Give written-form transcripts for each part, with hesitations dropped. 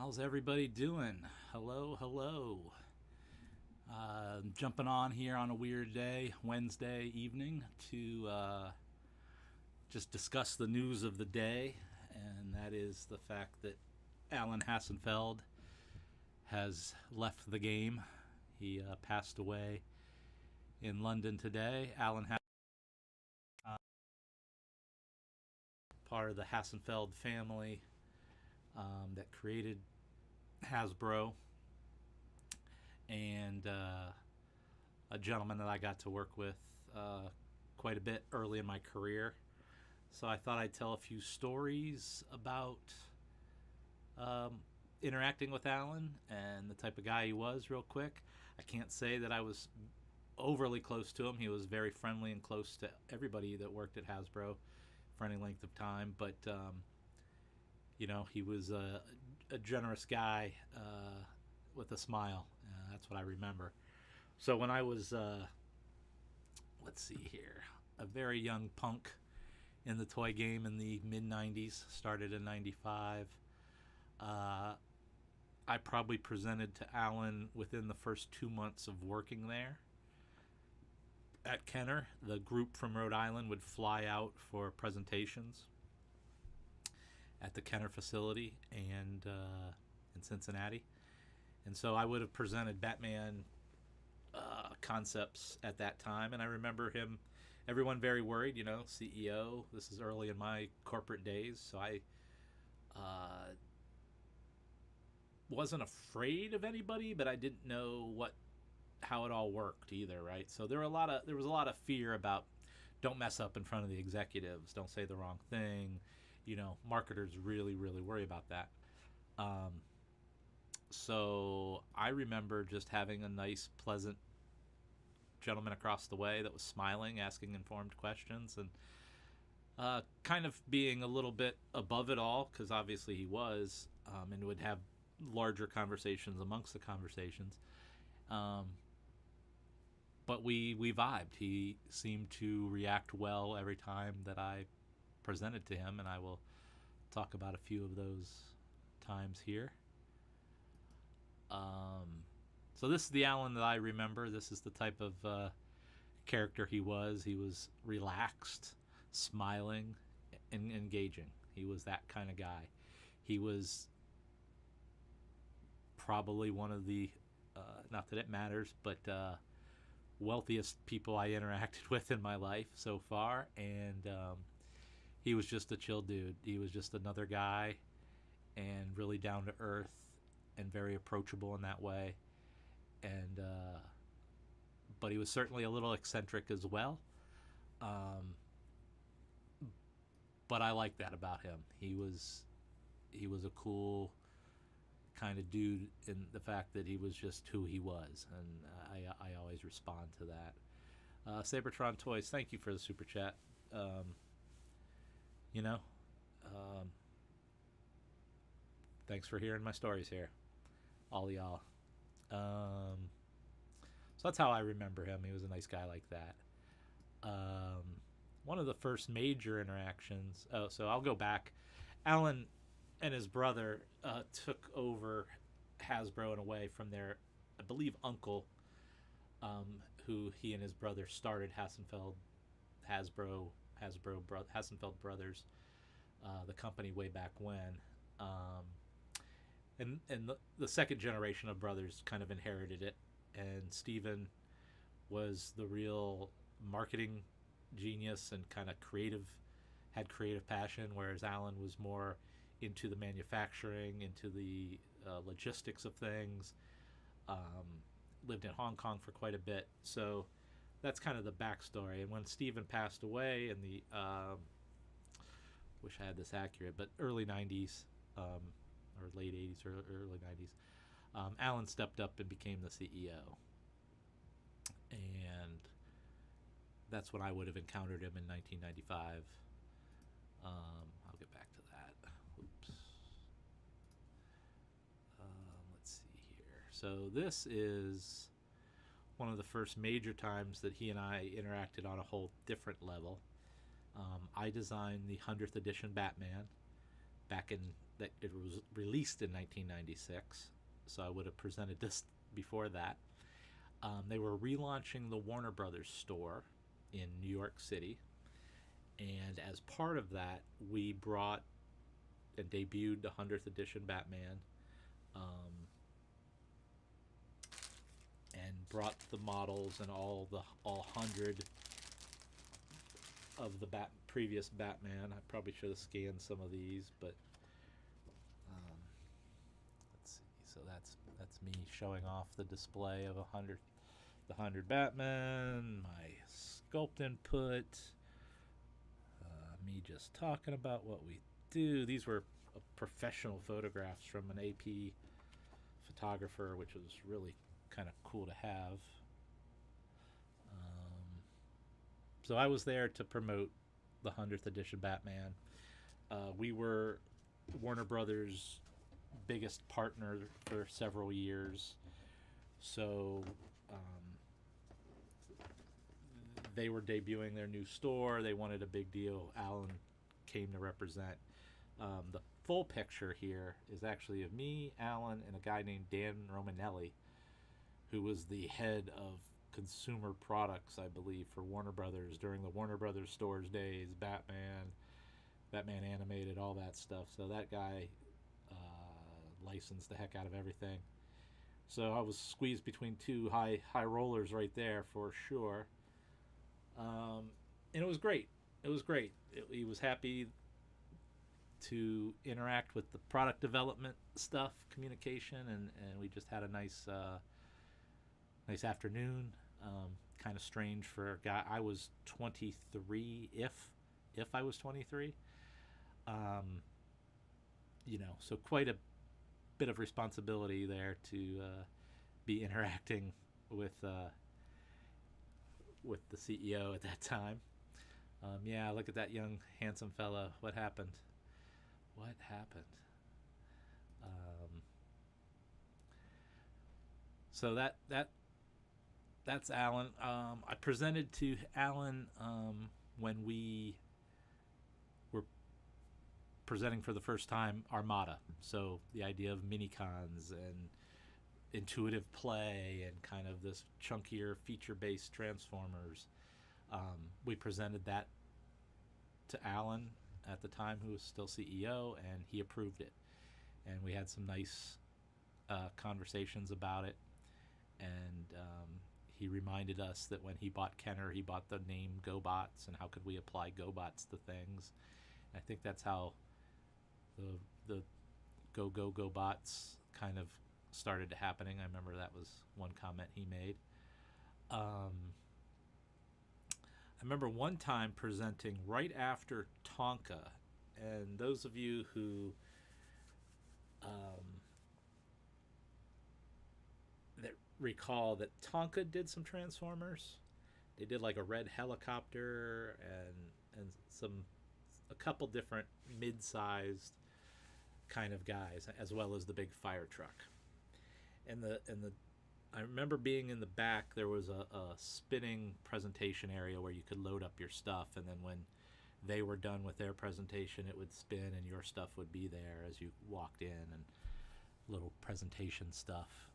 How's everybody doing? Hello, hello. Jumping on here on a weird day, Wednesday evening, to just discuss the news of the day, and that is the fact that Alan Hassenfeld has left the game. He passed away in London today. Alan Hassenfeld, part of the Hassenfeld family that created Hasbro, and a gentleman that I got to work with quite a bit early in my career. So I thought I'd tell a few stories about interacting with Alan and the type of guy he was real quick. I can't say that I was overly close to him. He was very friendly and close to everybody that worked at Hasbro for any length of time, but he was a generous guy with a smile. That's what I remember. So when I was, let's see here, a very young punk in the toy game in the mid-90s, started in 95, I probably presented to Alan within the first 2 months of working there. At Kenner, the group from Rhode Island would fly out for presentations at the Kenner facility and in Cincinnati. And so I would have presented Batman concepts at that time. And I remember everyone very worried, CEO. This is early in my corporate days. So I wasn't afraid of anybody, but I didn't know how it all worked either, right? So there was a lot of fear about don't mess up in front of the executives, don't say the wrong thing. Marketers really, really worry about that. So I remember just having a nice, pleasant gentleman across the way that was smiling, asking informed questions, and kind of being a little bit above it all, because obviously he was, and would have larger conversations amongst the conversations. But we vibed. He seemed to react well every time that I presented to him, and I will talk about a few of those times here. So this is the Alan that I remember. This is the type of character he was. He was relaxed, smiling, and engaging. He was that kind of guy. He was probably one of the, not that it matters, but wealthiest people I interacted with in my life so far, and he was just a chill dude. He was just another guy, and really down to earth, and very approachable in that way. And but he was certainly a little eccentric as well. But I like that about him. He was a cool kind of dude in the fact that he was just who he was, and I always respond to that. Sabertron Toys, thank you for the super chat. Thanks for hearing my stories here, all y'all. So that's how I remember him. He was a nice guy like that. One of the first major interactions. So I'll go back. Alan and his brother took over Hasbro in a way from their, I believe, uncle, who he and his brother started Hassenfeld Hassenfeld Brothers, the company way back when. And the second generation of brothers kind of inherited it, and Steven was the real marketing genius and kind of had creative passion, whereas Alan was more into the manufacturing, into the logistics of things. Lived in Hong Kong for quite a bit, so that's kind of the backstory. And when Steven passed away in the wish I had this accurate, but early 90s, or late 80s or early 90s, Alan stepped up and became the CEO. And that's when I would have encountered him in 1995. I'll get back to that. Oops. Let's see here. So this is one of the first major times that he and I interacted on a whole different level. I designed the 100th edition Batman back in that it was released in 1996, so I would have presented this before that. They were relaunching the Warner Brothers store in New York City, and as part of that, we brought and debuted the 100th edition Batman, and brought the models and all 100 of the previous Batman. I probably should have scanned some of these, but let's see. So that's me showing off the display of the 100 Batman, my sculpt input, me just talking about what we do. These were professional photographs from an AP photographer, which was really kind of cool to have. So I was there to promote the 100th edition Batman. We were Warner Brothers' biggest partner for several years. So they were debuting their new store. They wanted a big deal. Alan came to represent. The full picture here is actually of me, Alan, and a guy named Dan Romanelli, who was the head of consumer products, I believe, for Warner Brothers during the Warner Brothers stores days. Batman animated, all that stuff. So that guy licensed the heck out of everything. So I was squeezed between two high rollers right there for sure. And it was great. He was happy to interact with the product development stuff, communication, and we just had a nice afternoon. Kind of strange for a guy. I was 23, if I was 23. So quite a bit of responsibility there to be interacting with the CEO at that time. Yeah, look at that young, handsome fella. What happened? So that's Alan. I presented to Alan when we were presenting for the first time Armada. So the idea of mini-cons and intuitive play and kind of this chunkier feature-based Transformers. We presented that to Alan at the time, who was still CEO, and he approved it. And we had some nice conversations about it. And he reminded us that when he bought Kenner, he bought the name GoBots, and how could we apply GoBots to things. And I think that's how the GoBots kind of started happening. I remember that was one comment he made. I remember one time presenting right after Tonka, and those of you who that recall that Tonka did some Transformers. They did like a red helicopter and a couple different mid-sized kind of guys, as well as the big fire truck. And I remember being in the back. There was a spinning presentation area where you could load up your stuff, and then when they were done with their presentation, it would spin and your stuff would be there as you walked in, and little presentation stuff.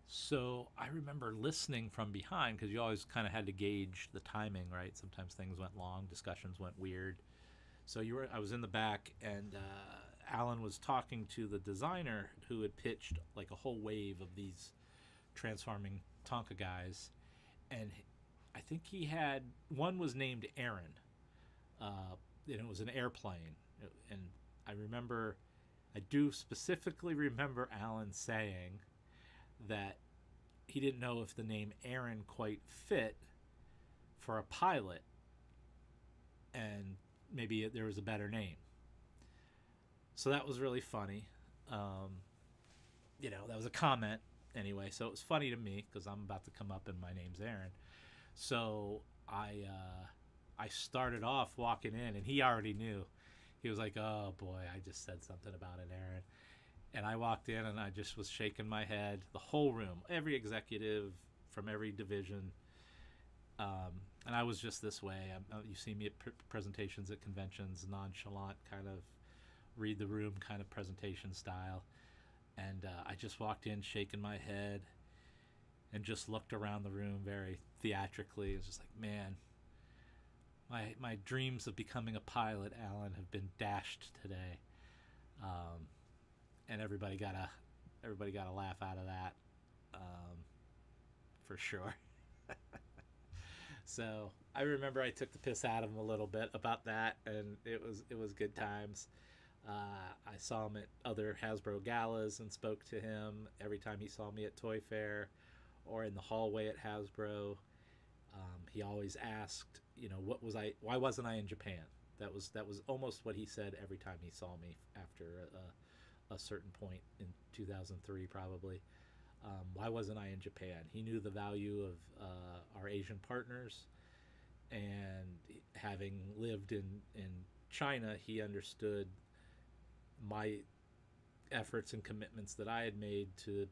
So I remember listening from behind, because you always kind of had to gauge the timing, right? Sometimes things went long, discussions went weird. So I was in the back, and Alan was talking to the designer who had pitched like a whole wave of these transforming Tonka guys, and I think he had one was named Aaron, and it was an airplane. And I do specifically remember Alan saying that he didn't know if the name Aaron quite fit for a pilot, and maybe there was a better name. So that was really funny. That was a comment anyway, so it was funny to me because I'm about to come up and my name's Aaron. So I started off walking in, and he already knew. He was like, "Oh boy, I just said something about an Aaron." And I walked in, and I just was shaking my head. The whole room, every executive from every division. And I was just this way. You see me at presentations at conventions, nonchalant, kind of read the room kind of presentation style. And I just walked in shaking my head and just looked around the room very theatrically. It was just like, man, my dreams of becoming a pilot, Alan, have been dashed today. And everybody got a laugh out of that, for sure. So I remember I took the piss out of him a little bit about that, and it was good times. I saw him at other Hasbro galas and spoke to him every time he saw me at Toy Fair or in the hallway at Hasbro. He always asked, why wasn't I in Japan? That was almost what he said every time he saw me after a certain point in 2003, probably. Why wasn't I in Japan? He knew the value of our Asian partners, and having lived in China, he understood my efforts and commitments that I had made to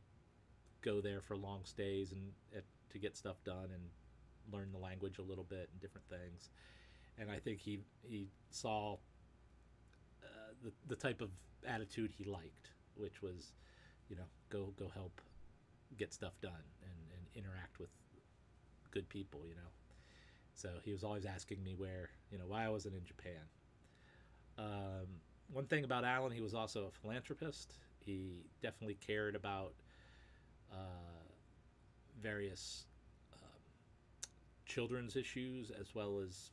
go there for long stays and to get stuff done and learn the language a little bit and different things. And I think he saw the type of attitude he liked, which was, go help get stuff done and interact with good people, So he was always asking me why I wasn't in Japan. One thing about Alan, he was also a philanthropist. He definitely cared about various children's issues, as well as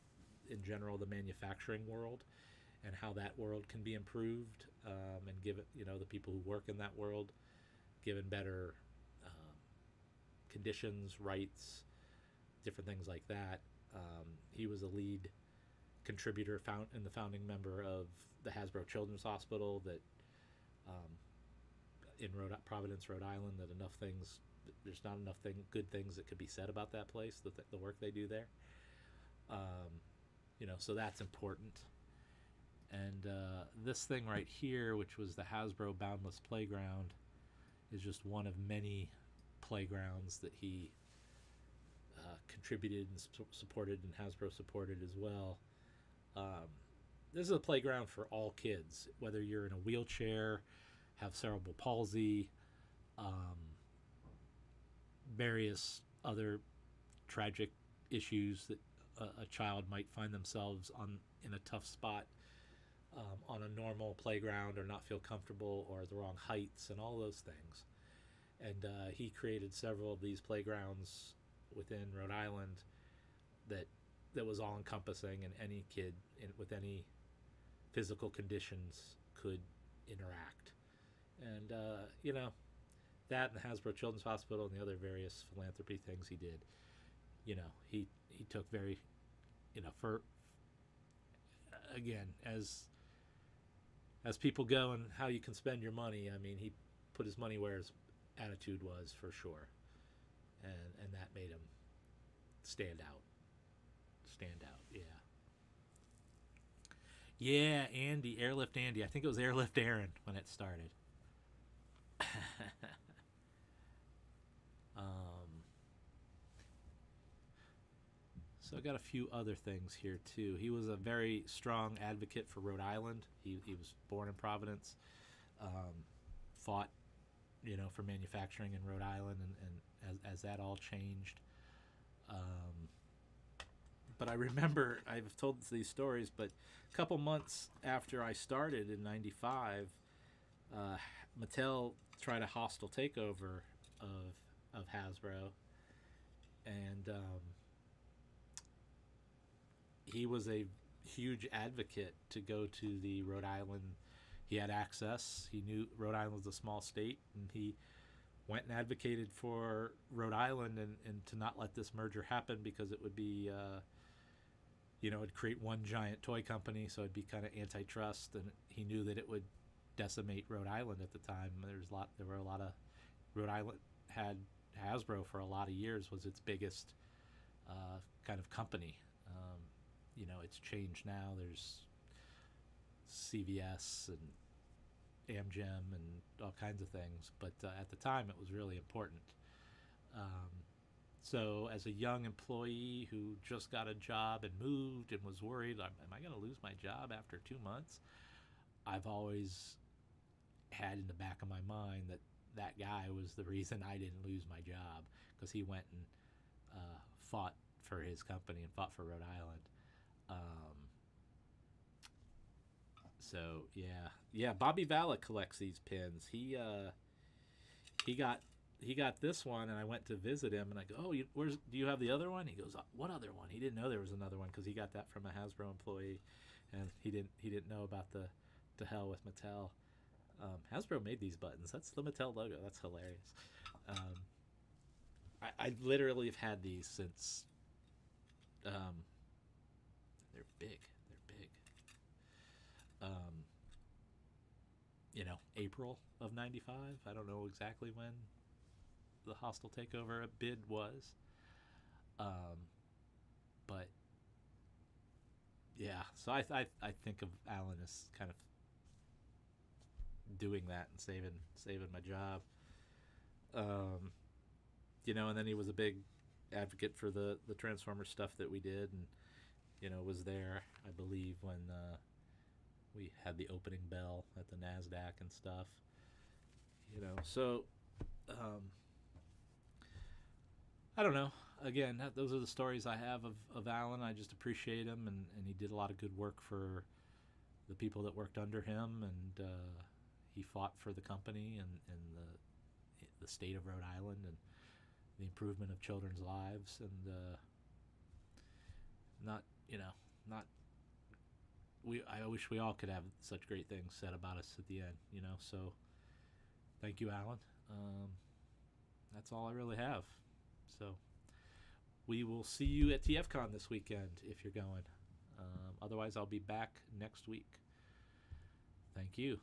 in general the manufacturing world and how that world can be improved, and give it, the people who work in that world given better conditions, rights, different things like that. He was a lead contributor and the founding member of the Hasbro Children's Hospital that in Providence, Rhode Island, that there's not enough good things that could be said about that place, the work they do there. So that's important. And this thing right here, which was the Hasbro Boundless Playground, is just one of many playgrounds that he contributed and supported, and Hasbro supported as well. This is a playground for all kids, whether you're in a wheelchair, have cerebral palsy, various other tragic issues that a child might find themselves in a tough spot on a normal playground, or not feel comfortable, or the wrong heights and all those things. And he created several of these playgrounds within Rhode Island that was all encompassing, and any kid with any physical conditions could interact. And that and the Hasbro Children's Hospital and the other various philanthropy things he did, he took very, for, again, as people go and how you can spend your money, I mean, he put his money where his attitude was, for sure. And that made him stand out, yeah. Yeah, Andy, Airlift Andy. I think it was Airlift Aaron when it started. So I got a few other things here too. He was a very strong advocate for Rhode Island. He was born in Providence, fought, for manufacturing in Rhode Island, and as that all changed. But I remember, I've told these stories, but a couple months after I started in '95, Mattel tried a hostile takeover of Hasbro, and he was a huge advocate to go to the Rhode Island. He had access. He knew Rhode Island was a small state, and he went and advocated for Rhode Island and to not let this merger happen, because it would be, it'd create one giant toy company, so it'd be kind of antitrust, and he knew that it would decimate Rhode Island at the time. There were a lot of, Rhode Island had Hasbro for a lot of years, was its biggest kind of company. It's changed now. There's CVS and Amgem and all kinds of things, but at the time it was really important. So, as a young employee who just got a job and moved and was worried, am I going to lose my job after 2 months? I've always had in the back of my mind that that guy was the reason I didn't lose my job, because he went and fought for his company and fought for Rhode Island. So yeah. Bobby Valla collects these pins. He got this one, and I went to visit him, and I go, "Oh, do you have the other one?" He goes, "What other one?" He didn't know there was another one because he got that from a Hasbro employee, and he didn't know about the to hell with Mattel. Hasbro made these buttons. That's the Mattel logo. That's hilarious. I literally have had these since. They're big. They're big. April of '95. I don't know exactly when the hostile takeover bid was. But yeah, so I think of Alan as kind of doing that and saving my job. And then he was a big advocate for the Transformers stuff that we did, and was there, I believe, when we had the opening bell at the NASDAQ and stuff. So I don't know. Again, those are the stories I have of Alan. I just appreciate him, and he did a lot of good work for the people that worked under him, and he fought for the company and the state of Rhode Island and the improvement of children's lives, and I wish we all could have such great things said about us at the end, so thank you, Alan. That's all I really have. So we will see you at TFCon this weekend if you're going. Otherwise, I'll be back next week. Thank you.